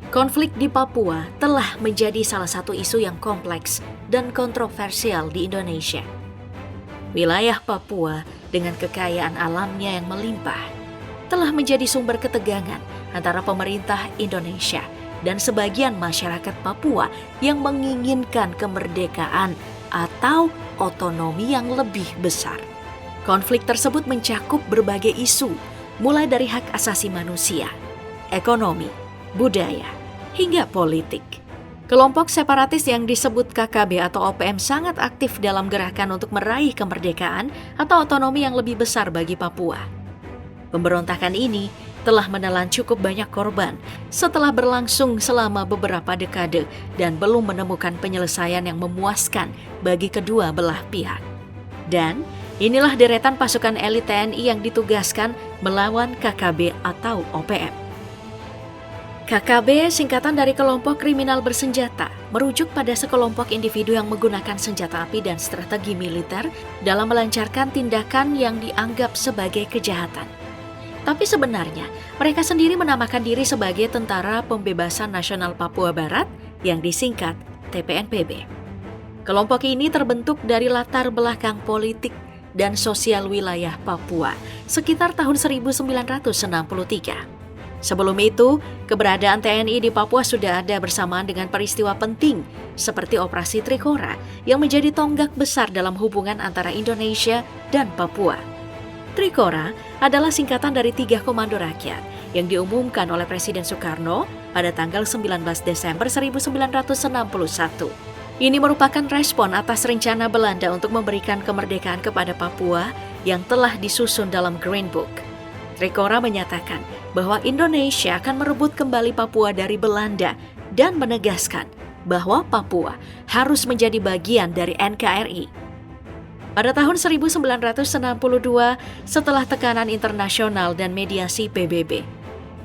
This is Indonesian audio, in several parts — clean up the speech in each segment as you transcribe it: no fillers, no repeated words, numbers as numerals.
Konflik di Papua telah menjadi salah satu isu yang kompleks dan kontroversial di Indonesia. Wilayah Papua dengan kekayaan alamnya yang melimpah telah menjadi sumber ketegangan antara pemerintah Indonesia dan sebagian masyarakat Papua yang menginginkan kemerdekaan atau otonomi yang lebih besar. Konflik tersebut mencakup berbagai isu, mulai dari hak asasi manusia, ekonomi, budaya, hingga politik. Kelompok separatis yang disebut KKB atau OPM sangat aktif dalam gerakan untuk meraih kemerdekaan atau otonomi yang lebih besar bagi Papua. Pemberontakan ini telah menelan cukup banyak korban setelah berlangsung selama beberapa dekade dan belum menemukan penyelesaian yang memuaskan bagi kedua belah pihak. Dan inilah deretan pasukan elit TNI yang ditugaskan melawan KKB atau OPM. KKB singkatan dari kelompok kriminal bersenjata, merujuk pada sekelompok individu yang menggunakan senjata api dan strategi militer dalam melancarkan tindakan yang dianggap sebagai kejahatan. Tapi sebenarnya, mereka sendiri menamakan diri sebagai Tentara Pembebasan Nasional Papua Barat yang disingkat TPNPB. Kelompok ini terbentuk dari latar belakang politik dan sosial wilayah Papua sekitar tahun 1963. Sebelum itu, keberadaan TNI di Papua sudah ada bersamaan dengan peristiwa penting seperti Operasi Trikora yang menjadi tonggak besar dalam hubungan antara Indonesia dan Papua. Trikora adalah singkatan dari 3 komando rakyat yang diumumkan oleh Presiden Soekarno pada tanggal 19 Desember 1961. Ini merupakan respon atas rencana Belanda untuk memberikan kemerdekaan kepada Papua yang telah disusun dalam Green Book. Trikora menyatakan bahwa Indonesia akan merebut kembali Papua dari Belanda dan menegaskan bahwa Papua harus menjadi bagian dari NKRI. Pada tahun 1962, setelah tekanan internasional dan mediasi PBB,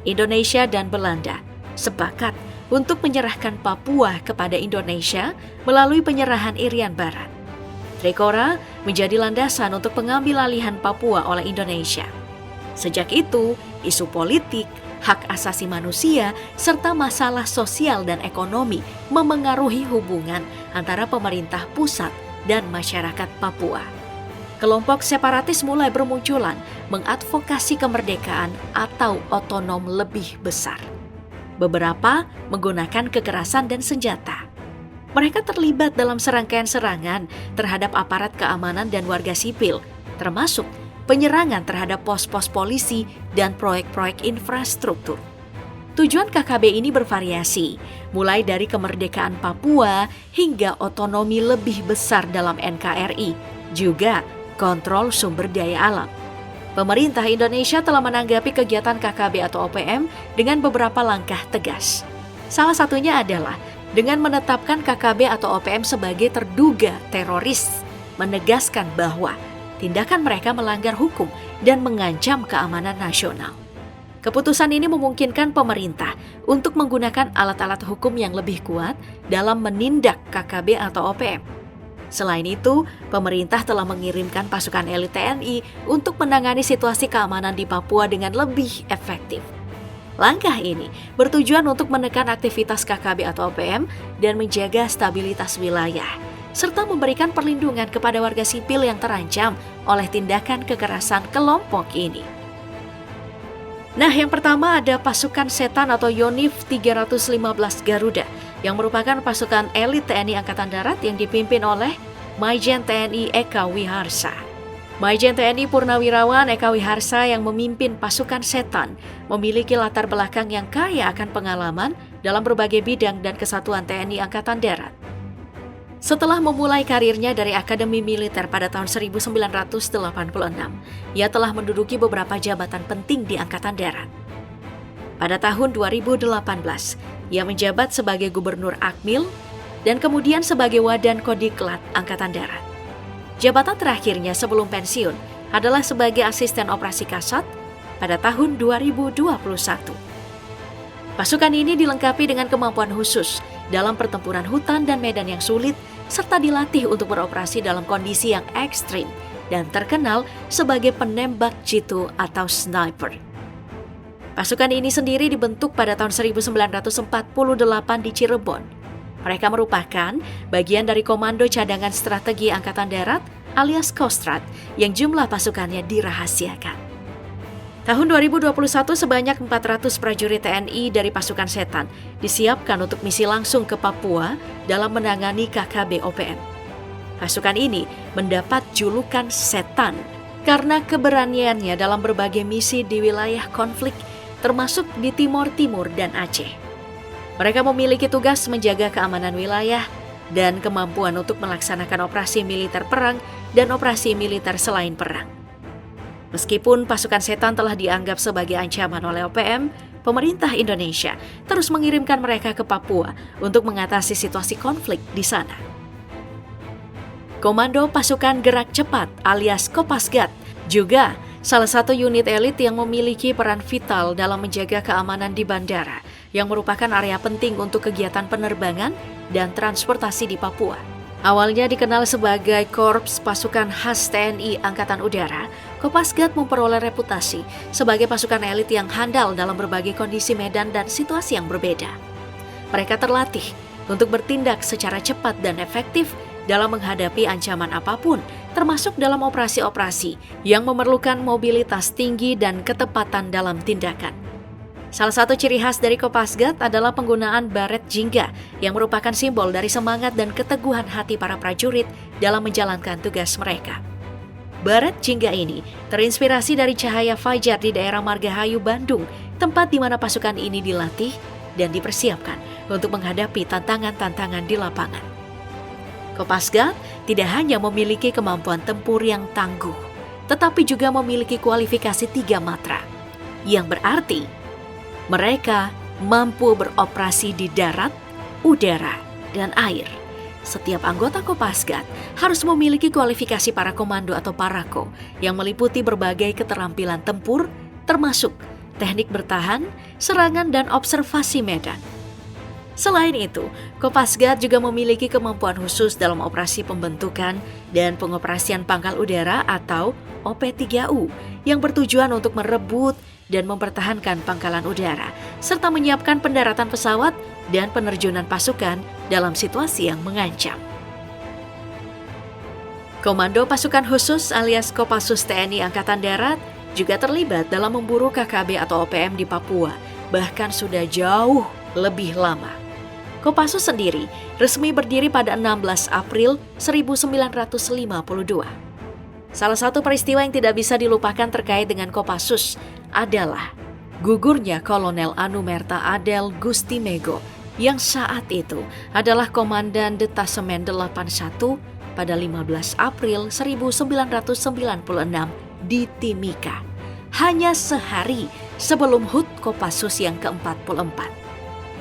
Indonesia dan Belanda sepakat untuk menyerahkan Papua kepada Indonesia melalui penyerahan Irian Barat. Trikora menjadi landasan untuk pengambilalihan Papua oleh Indonesia. Sejak itu, isu politik, hak asasi manusia, serta masalah sosial dan ekonomi memengaruhi hubungan antara pemerintah pusat dan masyarakat Papua. Kelompok separatis mulai bermunculan mengadvokasi kemerdekaan atau otonom lebih besar. Beberapa menggunakan kekerasan dan senjata. Mereka terlibat dalam serangkaian serangan terhadap aparat keamanan dan warga sipil, termasuk penyerangan terhadap pos-pos polisi dan proyek-proyek infrastruktur. Tujuan KKB ini bervariasi, mulai dari kemerdekaan Papua hingga otonomi lebih besar dalam NKRI, juga kontrol sumber daya alam. Pemerintah Indonesia telah menanggapi kegiatan KKB atau OPM dengan beberapa langkah tegas. Salah satunya adalah dengan menetapkan KKB atau OPM sebagai terduga teroris, menegaskan bahwa tindakan mereka melanggar hukum dan mengancam keamanan nasional. Keputusan ini memungkinkan pemerintah untuk menggunakan alat-alat hukum yang lebih kuat dalam menindak KKB atau OPM. Selain itu, pemerintah telah mengirimkan pasukan elit TNI untuk menangani situasi keamanan di Papua dengan lebih efektif. Langkah ini bertujuan untuk menekan aktivitas KKB atau OPM dan menjaga stabilitas wilayah, serta memberikan perlindungan kepada warga sipil yang terancam oleh tindakan kekerasan kelompok ini. Nah, yang pertama ada pasukan setan atau Yonif 315 Garuda, yang merupakan pasukan elit TNI Angkatan Darat yang dipimpin oleh Maijen TNI Eka Wiharsa. Maijen TNI Purnawirawan Eka Wiharsa yang memimpin pasukan setan memiliki latar belakang yang kaya akan pengalaman dalam berbagai bidang dan kesatuan TNI Angkatan Darat. Setelah memulai karirnya dari Akademi Militer pada tahun 1986, ia telah menduduki beberapa jabatan penting di Angkatan Darat. Pada tahun 2018, ia menjabat sebagai Gubernur Akmil dan kemudian sebagai Wadan Kodiklat Angkatan Darat. Jabatan terakhirnya sebelum pensiun adalah sebagai Asisten Operasi Kasat pada tahun 2021. Pasukan ini dilengkapi dengan kemampuan khusus dalam pertempuran hutan dan medan yang sulit, serta dilatih untuk beroperasi dalam kondisi yang ekstrim dan terkenal sebagai penembak jitu atau sniper. Pasukan ini sendiri dibentuk pada tahun 1948 di Cirebon. Mereka merupakan bagian dari Komando Cadangan Strategi Angkatan Darat alias Kostrad yang jumlah pasukannya dirahasiakan. Tahun 2021 sebanyak 400 prajurit TNI dari pasukan Setan disiapkan untuk misi langsung ke Papua dalam menangani KKB OPM. Pasukan ini mendapat julukan Setan karena keberaniannya dalam berbagai misi di wilayah konflik termasuk di Timor Timur dan Aceh. Mereka memiliki tugas menjaga keamanan wilayah dan kemampuan untuk melaksanakan operasi militer perang dan operasi militer selain perang. Meskipun pasukan Setan telah dianggap sebagai ancaman oleh OPM, pemerintah Indonesia terus mengirimkan mereka ke Papua untuk mengatasi situasi konflik di sana. Komando Pasukan Gerak Cepat alias Kopasgat juga salah satu unit elit yang memiliki peran vital dalam menjaga keamanan di bandara, yang merupakan area penting untuk kegiatan penerbangan dan transportasi di Papua. Awalnya dikenal sebagai Korps Pasukan Khas TNI Angkatan Udara, Kopasgat memperoleh reputasi sebagai pasukan elit yang handal dalam berbagai kondisi medan dan situasi yang berbeda. Mereka terlatih untuk bertindak secara cepat dan efektif dalam menghadapi ancaman apapun, termasuk dalam operasi-operasi yang memerlukan mobilitas tinggi dan ketepatan dalam tindakan. Salah satu ciri khas dari Kopasgat adalah penggunaan baret jingga yang merupakan simbol dari semangat dan keteguhan hati para prajurit dalam menjalankan tugas mereka. Baret jingga ini terinspirasi dari cahaya fajar di daerah Margahayu, Bandung, tempat di mana pasukan ini dilatih dan dipersiapkan untuk menghadapi tantangan-tantangan di lapangan. Kopasgat tidak hanya memiliki kemampuan tempur yang tangguh, tetapi juga memiliki kualifikasi 3 matra, yang berarti mereka mampu beroperasi di darat, udara, dan air. Setiap anggota Kopasgat harus memiliki kualifikasi para komando atau parako yang meliputi berbagai keterampilan tempur, termasuk teknik bertahan, serangan, dan observasi medan. Selain itu, Kopasgat juga memiliki kemampuan khusus dalam operasi pembentukan dan pengoperasian pangkal udara atau OP3U yang bertujuan untuk merebut dan mempertahankan pangkalan udara, serta menyiapkan pendaratan pesawat dan penerjunan pasukan dalam situasi yang mengancam. Komando Pasukan Khusus alias Kopassus TNI Angkatan Darat juga terlibat dalam memburu KKB atau OPM di Papua, bahkan sudah jauh lebih lama. Kopassus sendiri resmi berdiri pada 16 April 1952. Salah satu peristiwa yang tidak bisa dilupakan terkait dengan Kopassus adalah gugurnya Kolonel Anumerta Adel Gustimego yang saat itu adalah Komandan Detasemen 81 pada 15 April 1996 di Timika, hanya sehari sebelum HUT Kopassus yang ke-44.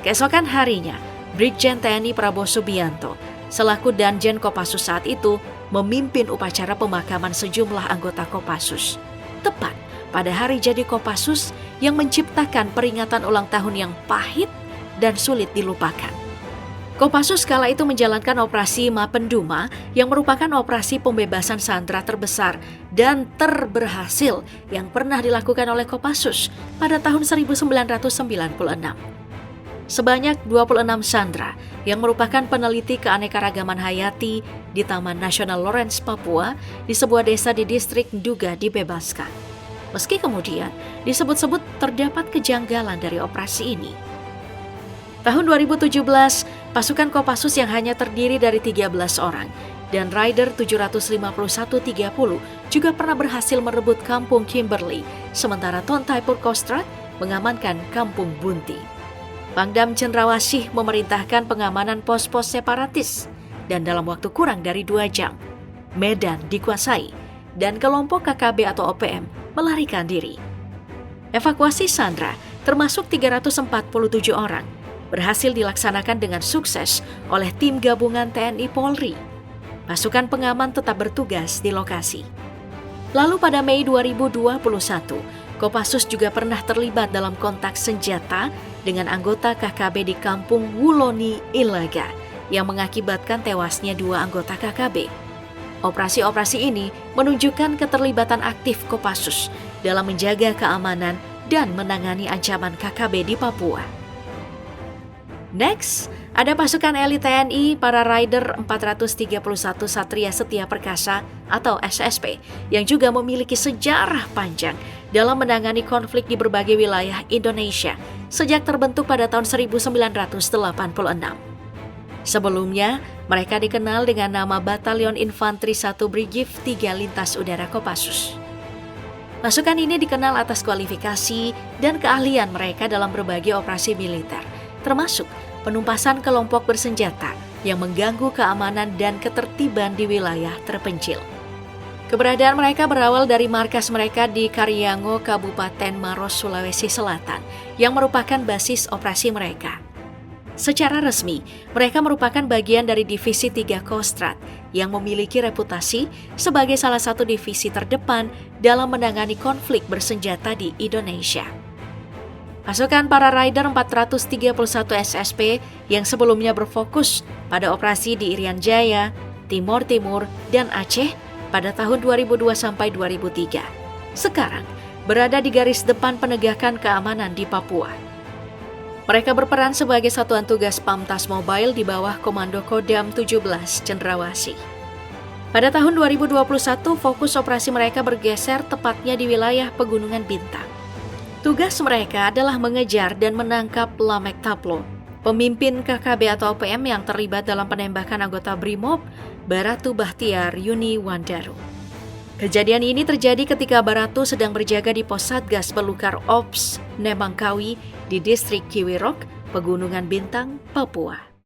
Keesokan harinya, Brigjen TNI Prabowo Subianto selaku Danjen Kopassus saat itu memimpin upacara pemakaman sejumlah anggota Kopassus, tepat pada hari jadi Kopassus yang menciptakan peringatan ulang tahun yang pahit dan sulit dilupakan. Kopassus kala itu menjalankan operasi Mapenduma yang merupakan operasi pembebasan sandera terbesar dan terberhasil yang pernah dilakukan oleh Kopassus pada tahun 1996. Sebanyak 26 sandera yang merupakan peneliti keanekaragaman hayati di Taman Nasional Lawrence, Papua di sebuah desa di distrik Nduga dibebaskan. Meski kemudian disebut-sebut terdapat kejanggalan dari operasi ini. Tahun 2017, pasukan Kopassus yang hanya terdiri dari 13 orang dan Rider 75130 juga pernah berhasil merebut Kampung Kimberley, sementara Tontaipur Kostrad mengamankan Kampung Bunti. Pangdam Cendrawasih memerintahkan pengamanan pos-pos separatis dan dalam waktu kurang dari 2 jam, Medan dikuasai dan kelompok KKB atau OPM melarikan diri. Evakuasi sandera termasuk 347 orang berhasil dilaksanakan dengan sukses oleh tim gabungan TNI Polri. Pasukan pengaman tetap bertugas di lokasi. Lalu pada Mei 2021, Kopassus juga pernah terlibat dalam kontak senjata dengan anggota KKB di Kampung Wuloni, Ilaga yang mengakibatkan tewasnya 2 anggota KKB. Operasi-operasi ini menunjukkan keterlibatan aktif Kopassus dalam menjaga keamanan dan menangani ancaman KKB di Papua. Next, ada pasukan elit TNI para Rider 431 Satria Setia Perkasa atau SSP yang juga memiliki sejarah panjang dalam menangani konflik di berbagai wilayah Indonesia sejak terbentuk pada tahun 1986. Sebelumnya, mereka dikenal dengan nama Batalion Infanteri 1 Brigif 3 Lintas Udara Kopassus. Pasukan ini dikenal atas kualifikasi dan keahlian mereka dalam berbagai operasi militer, termasuk penumpasan kelompok bersenjata yang mengganggu keamanan dan ketertiban di wilayah terpencil. Keberadaan mereka berawal dari markas mereka di Karyango, Kabupaten Maros, Sulawesi Selatan, yang merupakan basis operasi mereka. Secara resmi, mereka merupakan bagian dari Divisi 3 Kostrad yang memiliki reputasi sebagai salah satu divisi terdepan dalam menangani konflik bersenjata di Indonesia. Pasukan para Rider 431 SSP yang sebelumnya berfokus pada operasi di Irian Jaya, Timor Timur, dan Aceh pada tahun 2002-2003. Sekarang berada di garis depan penegakan keamanan di Papua. Mereka berperan sebagai satuan tugas Pamtas Mobile di bawah Komando Kodam 17 Cendrawasih. Pada tahun 2021, fokus operasi mereka bergeser tepatnya di wilayah Pegunungan Bintang. Tugas mereka adalah mengejar dan menangkap Lamek Taplo, pemimpin KKB atau OPM yang terlibat dalam penembakan anggota Brimob, Baratu Bahtiar Yuni Wandaru. Kejadian ini terjadi ketika Baratu sedang berjaga di pos Satgas Belukar Ops Nemangkawi di distrik Kiwirok, Pegunungan Bintang, Papua.